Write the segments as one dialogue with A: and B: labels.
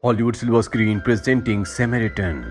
A: Hollywood silver screen presenting Samaritan.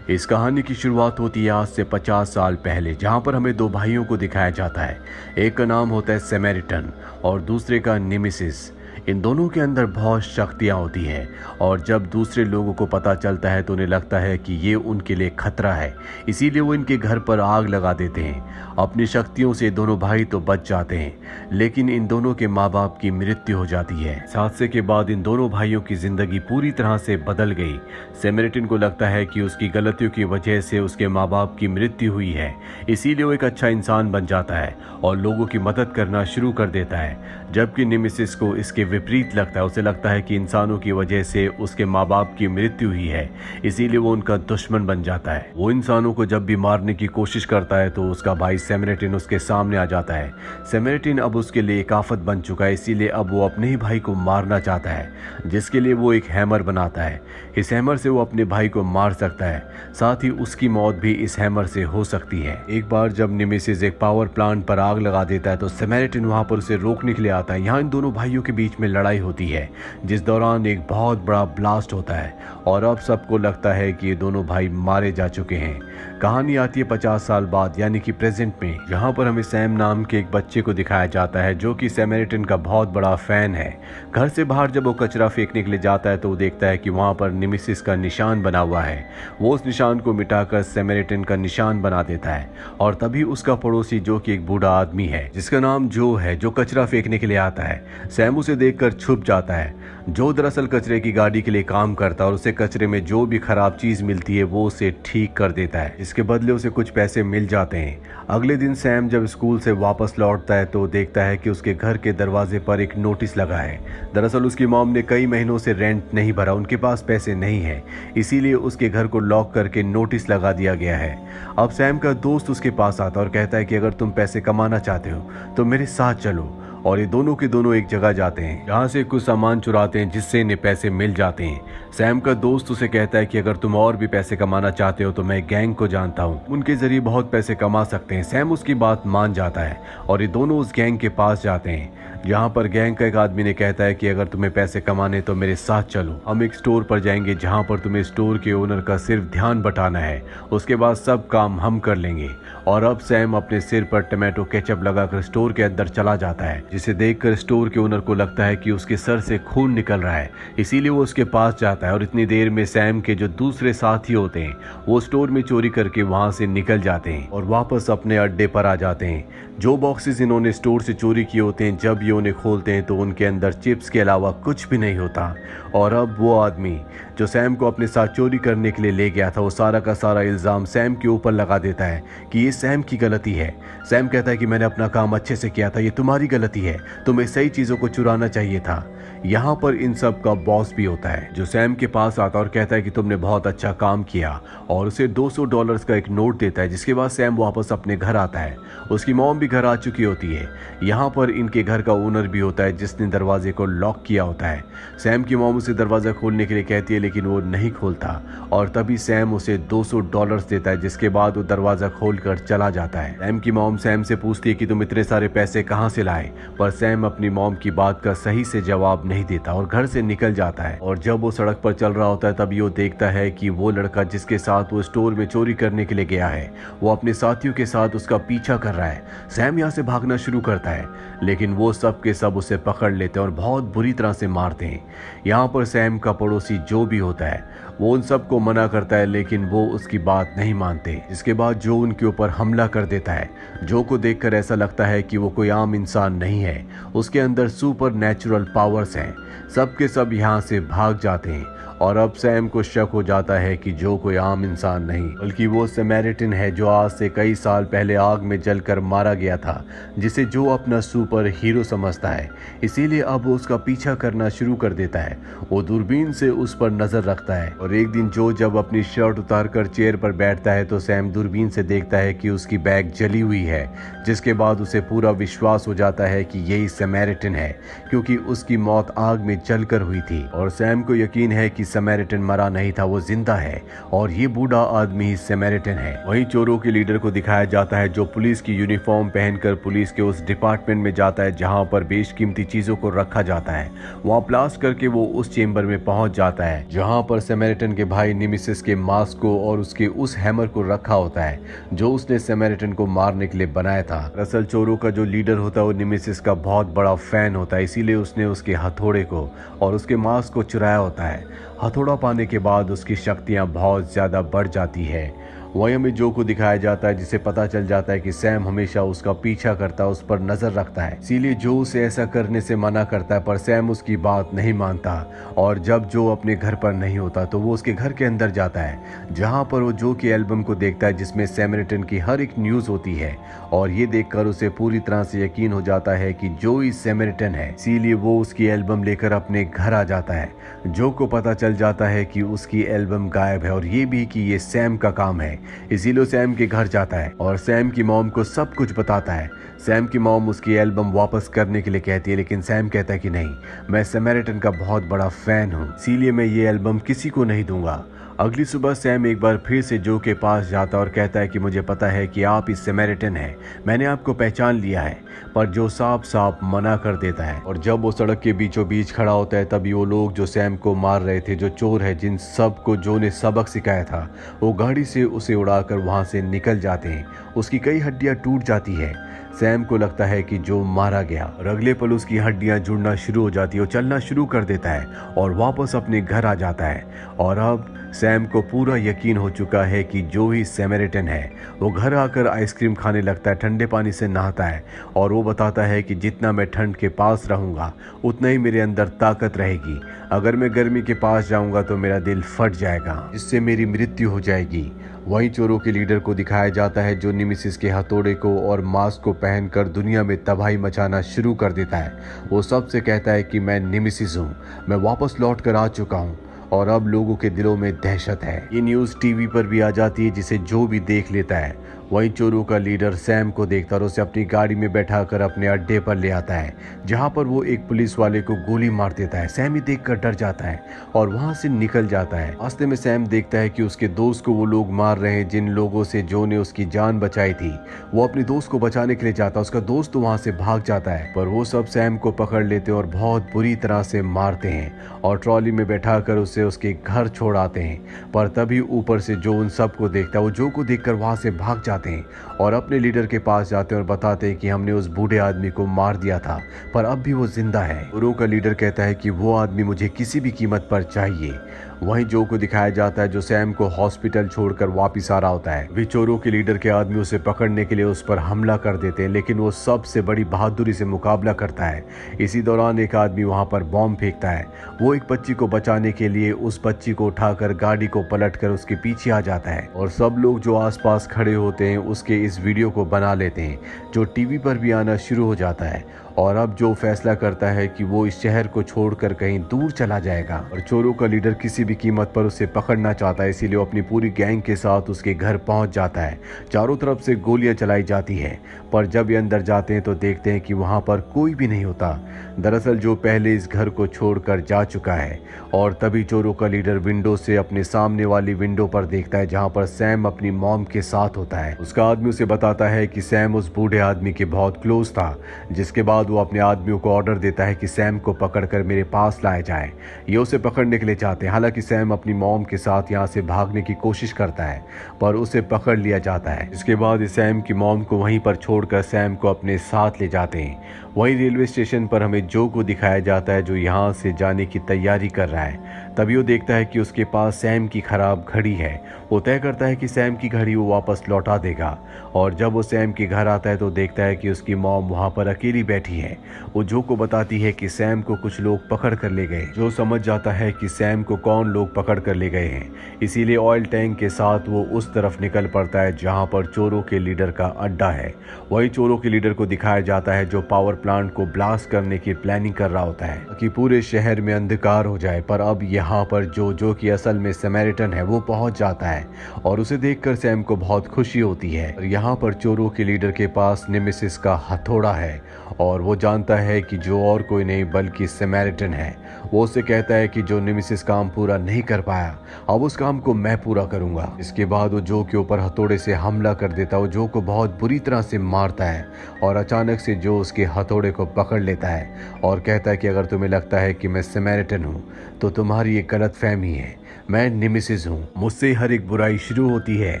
A: इस कहानी की शुरुआत होती है आज से 50 साल पहले, जहां पर हमें दो भाइयों को दिखाया जाता है। एक का नाम होता है सैमरिटन और दूसरे का नेमेसिस। इन दोनों के अंदर बहुत शक्तियां होती हैं और जब दूसरे लोगों को पता चलता है तो उन्हें लगता है कि ये उनके लिए खतरा है, इसीलिए वो इनके घर पर आग लगा देते हैं। अपनी शक्तियों से दोनों भाई तो बच जाते हैं, लेकिन इन दोनों के माँ बाप की मृत्यु हो जाती है। इस हादसे के बाद इन दोनों भाइयों की जिंदगी पूरी तरह से बदल गई। सैमरिटन को लगता है कि उसकी गलतियों की वजह से उसके माँ बाप की मृत्यु हुई है, इसीलिए वो एक अच्छा इंसान बन जाता है और लोगों की मदद करना शुरू कर देता है। जबकि नेमेसिस को इसके विपरीत लगता है, उसे लगता है कि इंसानों की वजह से उसके माँ बाप की मृत्यु हुई है, इसीलिए वो उनका दुश्मन बन जाता है। वो इंसानों को जब भी मारने की कोशिश करता है तो उसका भाई सैमरिटन उसके सामने आ जाता है। सैमरिटन अब उसके लिए एक आफत बन चुका है, इसीलिए अब वो अपने ही भाई को मारना चाहता है, जिसके लिए वो एक हैमर बनाता है। इस हैमर से वो अपने भाई को मार सकता है, साथ ही उसकी मौत भी इस हैमर से हो सकती है। एक बार जब नेमेसिस एक पावर प्लांट पर आग लगा देता है तो सैमरिटन वहां पर उसे रोकने के लिए आता है। यहाँ इन दोनों भाइयों के बीच में लड़ाई होती है, जिस दौरान एक बहुत बड़ा ब्लास्ट होता है और अब सबको लगता है कि ये दोनों भाई मारे जा चुके हैं। कहानी आती है 50 साल बाद, यानी कि प्रेजेंट में, जहां पर हमें सैम नाम के एक बच्चे को दिखाया जाता है जो कि सैमरिटन का बहुत बड़ा फैन है। घर से बाहर जब वो कचरा फेंकने के लिए जाता है तो वो देखता है कि वहां पर नेमेसिस का निशान बना हुआ है। वो उस निशान को मिटाकर सैमरिटन का निशान बना देता है और तभी उसका पड़ोसी, जो कि एक बूढ़ा आदमी है जिसका नाम जो है, जो कचरा फेंकने के लिए आता है, सैम उसे देखकर छुप जाता है। जो दरअसल कचरे की गाड़ी के लिए काम करता है और उसे कचरे में जो भी खराब चीज मिलती है वो उसे ठीक कर देता है। इसके बदले उसे कुछ पैसे मिल जाते हैं। अगले दिन सैम जब स्कूल से वापस लौटता है तो देखता है कि उसके घर के दरवाजे पर एक नोटिस लगा है। दरअसल उसकी मॉम ने कई महीनों से रेंट नहीं भरा, उनके पास पैसे नहीं है, इसीलिए उसके घर को लॉक करके नोटिस लगा दिया गया है। अब सैम का दोस्त उसके पास आता है और कहता है कि अगर तुम पैसे कमाना चाहते हो तो मेरे साथ चलो, और ये दोनों के दोनों एक जगह जाते हैं जहाँ से कुछ सामान चुराते हैं जिससे इन्हें पैसे मिल जाते हैं। सैम का दोस्त उसे कहता है कि अगर तुम और भी पैसे कमाना चाहते हो तो मैं गैंग को जानता हूँ, उनके जरिए बहुत पैसे कमा सकते हैं। सैम उसकी बात मान जाता है और ये दोनों उस गैंग के पास जाते हैं, जहाँ पर गैंग का एक आदमी ने कहता है कि अगर तुम्हें पैसे कमाने तो मेरे साथ चलो, हम एक स्टोर पर जाएंगे जहाँ पर तुम्हें स्टोर के ओनर का सिर्फ ध्यान बटाना है, उसके बाद सब काम हम कर लेंगे। और अब सैम अपने सिर पर टमाटो केचप लगाकर स्टोर के अंदर चला जाता है, जिसे देखकर स्टोर के ओनर को लगता है कि उसके सर से खून निकल रहा है, इसीलिए वो उसके पास जाता है। और इतनी देर में सैम के जो दूसरे साथी होते हैं वो स्टोर में चोरी करके वहां से निकल जाते हैं और वापस अपने अड्डे पर आ जाते हैं। जो बॉक्सेस इन्होंने स्टोर से चोरी किए होते हैं, जब ये उन्हें खोलते हैं तो उनके अंदर चिप्स के अलावा कुछ भी नहीं होता। और अब वो आदमी जो सैम को अपने साथ चोरी करने के लिए ले गया था, वो सारा का सारा इल्जाम सैम के ऊपर लगा देता है कि ये सैम की गलती है। सैम कहता है कि मैंने अपना काम अच्छे से किया था, ये तुम्हारी गलती है, तुम्हें सही चीजों को चुराना चाहिए था। यहाँ पर इन सब का बॉस भी होता है जो सैम के पास आता है और कहता है कि तुमने बहुत अच्छा काम किया, और उसे $200 का एक नोट देता है। जिसके बाद सैम वापस अपने घर आता है। उसकी मॉम भी घर आ चुकी होती है। यहाँ पर इनके घर का ओनर भी होता है जिसने दरवाजे को लॉक किया होता है। सैम की मॉम उसे दरवाजा खोलने के लिए कहती है, लेकिन वो नहीं खोलता और तभी सैम उसे $200 देता है, जिसके बाद वो दरवाजा खोलकर चला जाता है। सैम की मॉम सैम से पूछती है कि तुम इतने सारे पैसे कहाँ से लाए, पर सैम अपनी मॉम की बात का सही से जवाब नहीं देता और घर से निकल जाता है। और जब वो सड़क पर चल रहा होता है तभी वो देखता है कि वो लड़का जिसके साथ वो स्टोर में चोरी करने के लिए गया है, वो अपने साथियों के साथ उसका पीछा कर रहा है। सैम यहाँ से भागना शुरू करता है, लेकिन वो सब के सब उसे पकड़ लेते हैं और बहुत बुरी तरह से मारते हैं। यहाँ पर सैम का पड़ोसी जो भी होता है वो उन सबको मना करता है, लेकिन वो उसकी बात नहीं मानते। इसके बाद जो उनके ऊपर हमला कर देता है। जो को देखकर ऐसा लगता है कि वो कोई आम इंसान नहीं है, उसके अंदर सुपर नेचुरल पावर्स हैं। सब के सब यहाँ से भाग जाते हैं और अब सैम को शक हो जाता है कि जो कोई आम इंसान नहीं बल्कि वो सैमरिटन है, जो आज से कई साल पहले आग में जलकर मारा गया था, जिसे जो अपना सुपर हीरो समझता है। इसीलिए अब वो उसका पीछा करना शुरू कर देता है। वो दूरबीन से उस पर नजर रखता है और एक दिन जो जब अपनी शर्ट उतारकर चेयर पर बैठता है तो सैम दूरबीन से देखता है कि उसकी बैग जली हुई है, जिसके बाद उसे पूरा विश्वास हो जाता है कि यही सैमरिटन है, क्योंकि उसकी मौत आग में जलकर हुई थी। और सैम को यकीन है कि समैरिटन मरा नहीं था, वो जिंदा है और ये बूढ़ा आदमी ही समैरिटन है। वहीं चोरों के लीडर को दिखाया जाता है जो पुलिस की यूनिफॉर्म पहनकर पुलिस के उस डिपार्टमेंट में जाता है जहां पर बेशकीमती चीजों को रखा जाता है। वहां ब्लास्ट करके वो उस चेंबर में पहुंच जाता है जहां पर समैरिटन के भाई निमेसिस के मास्क को और उसके उस हैमर को रखा होता है जो उसने समैरिटन को मारने के लिए बनाया था। दरअसल चोरों का जो लीडर होता है वो निमेसिस का बहुत बड़ा फैन होता है, इसीलिए उसने उसके हथौड़े को और उसके मास्क को चुराया होता है। हथौड़ा पाने के बाद उसकी शक्तियां बहुत ज्यादा बढ़ जाती है। वहीं हमें जो को दिखाया जाता है जिसे पता चल जाता है कि सैम हमेशा उसका पीछा करता है, उस पर नजर रखता है, इसीलिए जो उसे ऐसा करने से मना करता है, पर सैम उसकी बात नहीं मानता। और जब जो अपने घर पर नहीं होता तो वो उसके घर के अंदर जाता है जहां पर वो जो की एल्बम को देखता है जिसमें समैरिटन की हर एक न्यूज होती है और ये देखकर उसे पूरी तरह से यकीन हो जाता है कि जो ही समैरिटन है, इसीलिए वो उसकी एल्बम लेकर अपने घर आ जाता है। जो को पता चल जाता है कि उसकी एल्बम गायब है और ये भी कि ये सैम का काम है, इसीलिए सैम के घर जाता है और सैम की मॉम को सब कुछ बताता है। सैम की मॉम उसकी एल्बम वापस करने के लिए कहती है, लेकिन सैम कहता है कि नहीं, मैं समैरिटन का बहुत बड़ा फैन हूँ, इसीलिए मैं ये एल्बम किसी को नहीं दूंगा। अगली सुबह सैम एक बार फिर से जो के पास जाता और कहता है कि मुझे पता है कि आप इस समैरिटन हैं, मैंने आपको पहचान लिया है। पर जो साफ साफ मना कर देता है और जब वो सड़क के बीचों बीच खड़ा होता है तभी वो लोग जो सैम को मार रहे थे, जो चोर है जिन सब को जो ने सबक सिखाया था, वो गाड़ी से उसे उड़ाकर वहां से निकल जाते हैं। उसकी कई हड्डियां टूट जाती है। सैम को लगता है कि जो मारा गया और अगले पल उसकी हड्डियां जुड़ना शुरू हो जाती है, वो चलना शुरू कर देता है और वापस अपने घर आ जाता है। और अब सैम को पूरा यकीन हो चुका है कि जो ही समैरिटन है। वो घर आकर आइसक्रीम खाने लगता है, ठंडे पानी से नहाता है और वो बताता है कि जितना मैं ठंड के पास रहूंगा उतना ही मेरे अंदर ताकत रहेगी। अगर मैं गर्मी के पास जाऊंगा तो मेरा दिल फट जाएगा, जिससे मेरी मृत्यु हो जाएगी। वहीं चोरों के लीडर को दिखाया जाता है जो निमेसिस के हथौड़े को और मास्क को पहनकर दुनिया में तबाही मचाना शुरू कर देता है। वो सबसे कहता है कि मैं निमेसिस हूँ, मैं वापस लौट कर आ चुका हूँ और अब लोगों के दिलों में दहशत है। ये न्यूज़ टीवी पर भी आ जाती है जिसे जो भी देख लेता है। वहीं चोरों का लीडर सैम को देखता और उसे अपनी गाड़ी में बैठाकर अपने अड्डे पर ले आता है जहां पर वो एक पुलिस वाले को गोली मार देता है। सैम ही देखकर डर जाता है और वहां से निकल जाता है। रास्ते में सैम देखता है कि उसके दोस्त को वो लोग मार रहे हैं जिन लोगों से जो ने उसकी जान बचाई थी। वो अपने दोस्त को बचाने के लिए जाता है, उसका दोस्त तो वहां से भाग जाता है, पर वो सब सैम को पकड़ लेते और बहुत बुरी तरह से मारते हैं और ट्रॉली में बैठाकर उसे उसके घर छोड़ आते हैं। पर तभी ऊपर से जो उन सबको देखता है, वो जो को देखकर वहां से भाग जाते हैं और अपने लीडर के पास जाते हैं और बताते हैं कि हमने उस बूढ़े आदमी को मार दिया था पर अब भी वो जिंदा है। चोरों का लीडर कहता है कि वो आदमी मुझे किसी भी कीमत पर चाहिए। वहीं जो को दिखाया जाता है जो सैम को हॉस्पिटल छोड़कर वापस आ रहा होता है। वे चोरों के लीडर के आदमी उसे पकड़ने के लिए उस पर हमला कर देते हैं, लेकिन वो सबसे बड़ी बहादुरी से मुकाबला करता है। इसी दौरान एक आदमी वहां पर बॉम्ब फेंकता है। वो एक बच्ची को बचाने के लिए उस बच्ची को उठाकर गाड़ी को पलटकर उसके पीछे आ जाता है और सब लोग जो आसपास खड़े होते हैं उसके इस वीडियो को बना लेते हैं जो टीवी पर भी आना शुरू हो जाता है। और अब जो फैसला करता है कि वो इस शहर को छोड़कर कहीं दूर चला जाएगा और चोरों का लीडर किसी भी कीमत पर उसे पकड़ना चाहता है, इसीलिए वो अपनी पूरी गैंग के साथ उसके घर पहुंच जाता है। चारों तरफ से गोलियां चलाई जाती है, पर जब ये अंदर जाते हैं तो देखते हैं कि वहां पर कोई भी नहीं होता। दरअसल जो पहले इस घर को छोड़कर जा चुका है। और तभी चोरों का लीडर विंडो से अपने सामने वाली विंडो पर देखता है जहां पर सैम अपनी मॉम के साथ होता है। उसका आदमी उसे बताता है कि सैम उस बूढ़े आदमी के बहुत क्लोज था, जिसके बाद वो अपने आदमियों को ऑर्डर देता है कि सैम को पकड़कर मेरे पास लाया जाए। ये उसे पकड़ने के लिए चाहते हैं। हालांकि सैम अपनी मॉम के साथ यहाँ से भागने की कोशिश करता है पर उसे पकड़ लिया जाता है। इसके बाद सैम की मॉम को वहीं पर छोड़कर सैम को अपने साथ ले जाते हैं। वहीं रेलवे स्टेशन पर हमें जो को दिखाया जाता है जो यहाँ से जाने की तैयारी कर रहा है। तभी वो देखता है कि उसके पास सैम की खराब घड़ी है। वो तय करता है कि सैम की घड़ी वो वापस लौटा देगा और जब वो सैम के घर आता है तो देखता है कि उसकी मॉम वहाँ पर अकेली बैठी है। वो जो को बताती है कि सैम को कुछ लोग पकड़ कर ले गए। जो समझ जाता है कि सैम को कौन लोग पकड़ कर ले गए हैं, इसीलिए ऑयल टैंक के साथ वो उस तरफ निकल पड़ता है जहाँ पर चोरों के लीडर का अड्डा है। वही चोरों के लीडर को दिखाया जाता है जो पावर प्लांट को ब्लास्ट करने की प्लानिंग कर रहा होता है कि पूरे शहर में अंधकार हो जाए, पर अब यहाँ पर जो कि असल में समैरिटन है वो पहुंच जाता है और उसे देखकर सैम को बहुत खुशी होती है। और यहाँ पर चोरों के लीडर के पास नेमेसिस का हथौड़ा है और वो जानता है कि जो और कोई नहीं बल्कि समैरिटन है। वो उससे कहता है कि जो नेमेसिस काम पूरा नहीं कर पाया अब उस काम को मैं पूरा करूंगा। इसके बाद वो जो के ऊपर हथौड़े से हमला कर देता है। वो जो को बहुत बुरी तरह से मारता है और अचानक से जो उसके हथौड़े को पकड़ लेता है और कहता है कि अगर तुम्हें लगता है कि मैं समैरिटन हूँ तो तुम्हारी ये गलत फहमी है, मैं नेमेसिस हूँ। मुझसे हर एक बुराई शुरू होती है।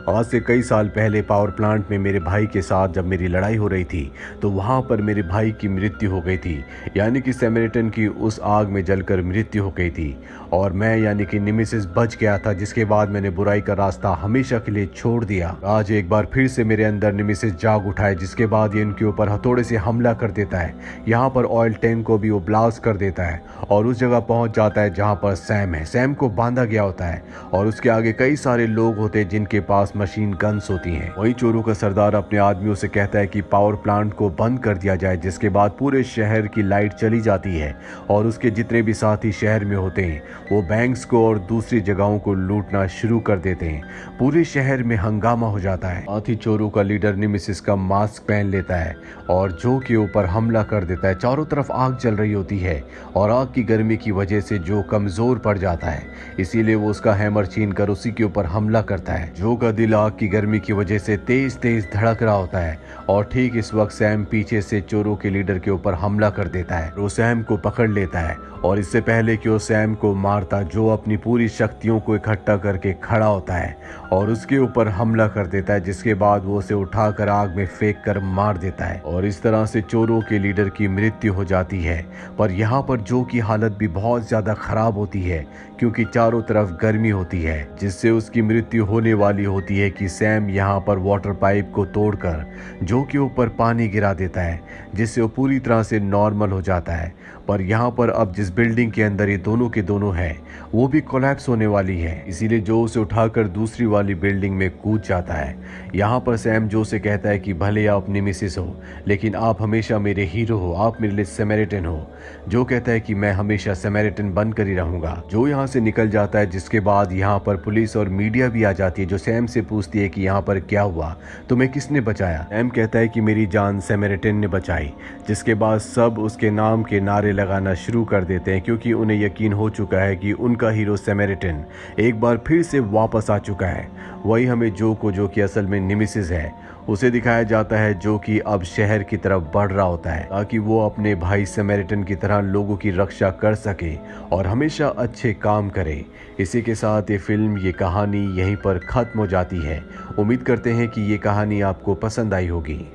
A: आज से कई साल पहले पावर प्लांट में मेरे भाई के साथ जब मेरी लड़ाई हो रही थी तो वहाँ पर मेरे भाई की मृत्यु हो गई थी, यानी कि समैरिटन की उस आग में जलकर मृत्यु हो गई थी और मैं यानी कि नेमेसिस बच गया था, जिसके बाद मैंने बुराई का रास्ता हमेशा के लिए छोड़ दिया। आज एक बार फिर से मेरे अंदर नेमेसिस जाग उठा है, जिसके बाद ये इनके ऊपर हथौड़े से हमला कर देता है। यहाँ पर ऑयल टैंक को भी वो ब्लास्ट कर देता है और उस जगह पहुंच जाता है जहाँ पर सैम है। सैम को बांधा गया होता है और उसके आगे कई सारे लोग होते हैं जिनके पास मशीन गन्स होती हैं। वही चोरों का सरदार अपने आदमियों से कहता है कि पावर प्लांट को बंद कर दिया जाए, जिसके बाद पूरे शहर की लाइट चली जाती है और उसके जितने भी साथी शहर में होते हैं वो बैंक्स को और दूसरी जगहों को लूटना शुरू कर देते हैं। पूरे शहर में हंगामा हो जाता है। साथ ही चोरों का लीडर नेमेसिस का मास्क पहन लेता है और जो के ऊपर हमला कर देता है। चारों तरफ आग जल रही होती है और आग की गर्मी की वजह से जो कमजोर पड़ जाता है, इसीलिए वो उसका हैमर छीन कर उसी के ऊपर हमला करता है। जो का दिल आग की गर्मी की वजह से तेज तेज धड़क रहा होता है और ठीक इस वक्त सैम पीछे से चोरों के लीडर के ऊपर हमला कर देता है। वो सैम को पकड़ लेता है और इससे पहले कि वो सैम को मारता जो अपनी पूरी शक्तियों को इकट्ठा करके खड़ा होता है और उसके ऊपर हमला कर देता है, जिसके बाद वो उसे उठाकर आग में फेंक कर मार देता है और इस तरह से चोरों के लीडर की मृत्यु हो जाती है। पर यहाँ पर जो की हालत भी बहुत ज्यादा खराब होती है क्योंकि चारों तरफ गर्मी होती है, जिससे उसकी मृत्यु होने वाली होती है कि सैम यहाँ पर वाटर पाइप को तोड़कर जो के ऊपर पानी गिरा देता है, जिससे वो पूरी तरह से नॉर्मल हो जाता है। पर यहाँ पर अब जिस बिल्डिंग के अंदर ये दोनों के दोनों हैं वो भी कोलैप्स होने वाली है, इसीलिए जो उसे उठाकर दूसरी वाली बिल्डिंग में कूद जाता है। यहाँ पर सैम जो से कहता है कि भले आप नेमेसिस हो लेकिन आप हमेशा मेरे हीरो हो, आप मेरे लिए समैरिटन हो। जो कहता है कि मैं हमेशा समैरिटन बनकर ही रहूंगा। जो यहाँ से निकल जाता है, जिसके बाद यहाँ पर पुलिस और मीडिया भी आ जाती है जो सैम से पूछती है कि यहाँ पर क्या हुआ, तुम्हें किसने बचाया। सैम कहता है कि मेरी जान समैरिटन ने बचाई, जिसके बाद सब उसके नाम के नारे लगाना शुरू कर देते हैं क्योंकि उन्हें यकीन हो चुका है कि उनका हीरो समैरिटन एक बार फिर से वापस आ चुका है। वही हमें जो कि असल में नेमेसिस है उसे दिखाया जाता है, जो कि अब शहर की तरफ बढ़ रहा होता है ताकि वो अपने भाई समैरिटन की तरह लोगों की रक्षा कर सके और हमेशा अच्छे काम करे। इसी के साथ ये फिल्म, ये कहानी यहीं पर खत्म हो जाती है। उम्मीद करते हैं कि ये कहानी आपको पसंद आई होगी।